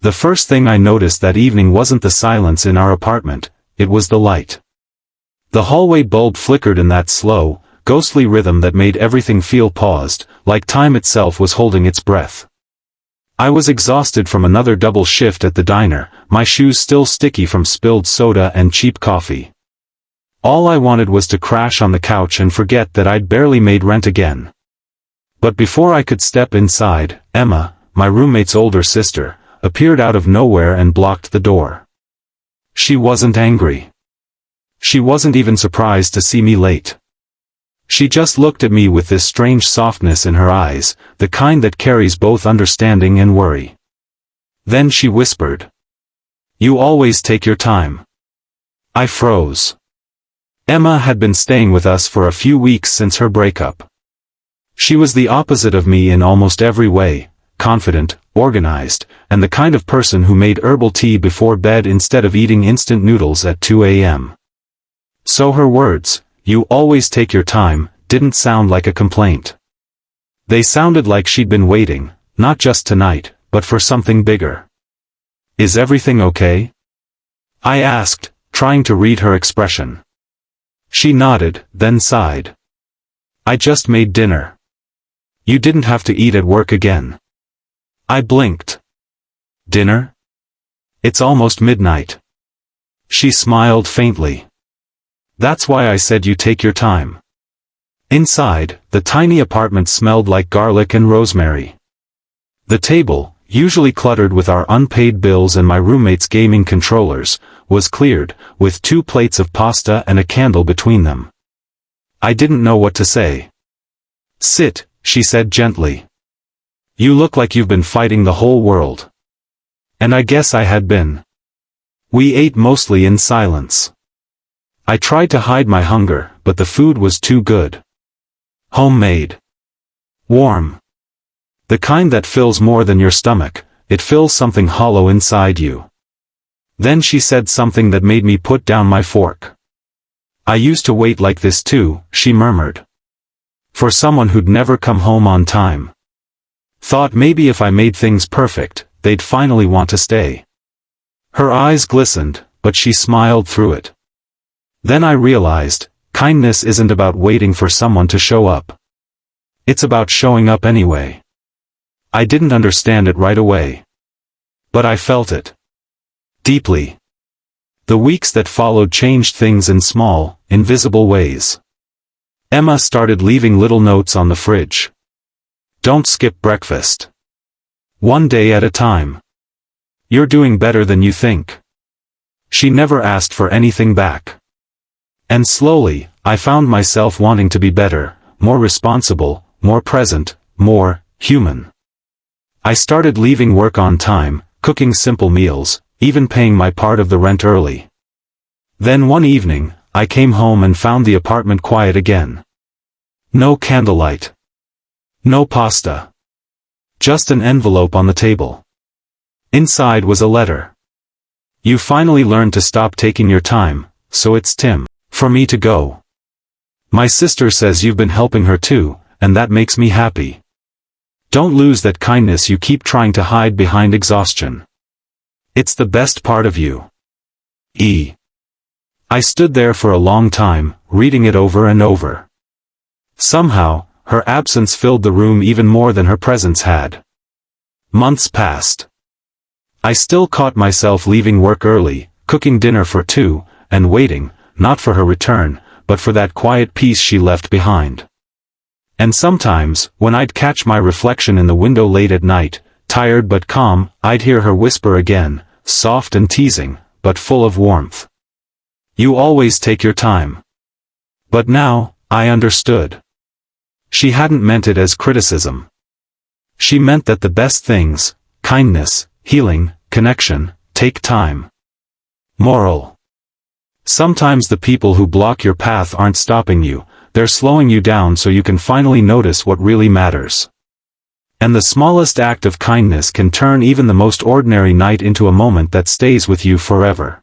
The first thing I noticed that evening wasn't the silence in our apartment, it was the light. The hallway bulb flickered in that slow, ghostly rhythm that made everything feel paused, like time itself was holding its breath. I was exhausted from another double shift at the diner, my shoes still sticky from spilled soda and cheap coffee. All I wanted was to crash on the couch and forget that I'd barely made rent again. But before I could step inside, Emma, my roommate's older sister, appeared out of nowhere and blocked the door. She wasn't angry. She wasn't even surprised to see me late. She just looked at me with this strange softness in her eyes, the kind that carries both understanding and worry. Then she whispered, "You always take your time." I froze. Emma had been staying with us for a few weeks since her breakup. She was the opposite of me in almost every way, confident, organized, and the kind of person who made herbal tea before bed instead of eating instant noodles at 2 a.m. So her words, "You always take your time," didn't sound like a complaint. They sounded like she'd been waiting, not just tonight, but for something bigger. "Is everything okay?" I asked, trying to read her expression. She nodded, then sighed. "I just made dinner. You didn't have to eat at work again." I blinked. "Dinner? It's almost midnight." She smiled faintly. "That's why I said you take your time." Inside, the tiny apartment smelled like garlic and rosemary. The table, usually cluttered with our unpaid bills and my roommate's gaming controllers, was cleared, with 2 plates of pasta and a candle between them. I didn't know what to say. "Sit," she said gently. "You look like you've been fighting the whole world." And I guess I had been. We ate mostly in silence. I tried to hide my hunger, but the food was too good. Homemade. Warm. The kind that fills more than your stomach, it fills something hollow inside you. Then she said something that made me put down my fork. "I used to wait like this too," she murmured. "For someone who'd never come home on time. Thought maybe if I made things perfect, they'd finally want to stay." Her eyes glistened, but she smiled through it. Then I realized, kindness isn't about waiting for someone to show up. It's about showing up anyway. I didn't understand it right away. But I felt it. Deeply. The weeks that followed changed things in small, invisible ways. Emma started leaving little notes on the fridge. "Don't skip breakfast. One day at a time. You're doing better than you think." She never asked for anything back. And slowly, I found myself wanting to be better, more responsible, more present, more human. I started leaving work on time, cooking simple meals, even paying my part of the rent early. Then one evening, I came home and found the apartment quiet again. No candlelight. No pasta. Just an envelope on the table. Inside was a letter. "You finally learned to stop taking your time, so it's Tim. For me to go. My sister says you've been helping her too, and that makes me happy. Don't lose that kindness you keep trying to hide behind exhaustion. It's the best part of you. E." I stood there for a long time, reading it over and over. Somehow, her absence filled the room even more than her presence had. Months passed. I still caught myself leaving work early, cooking dinner for 2, and waiting, not for her return, but for that quiet peace she left behind. And sometimes, when I'd catch my reflection in the window late at night, tired but calm, I'd hear her whisper again, soft and teasing, but full of warmth. "You always take your time." But now, I understood. She hadn't meant it as criticism. She meant that the best things, kindness, healing, connection, take time. Moral. Sometimes the people who block your path aren't stopping you, they're slowing you down so you can finally notice what really matters. And the smallest act of kindness can turn even the most ordinary night into a moment that stays with you forever.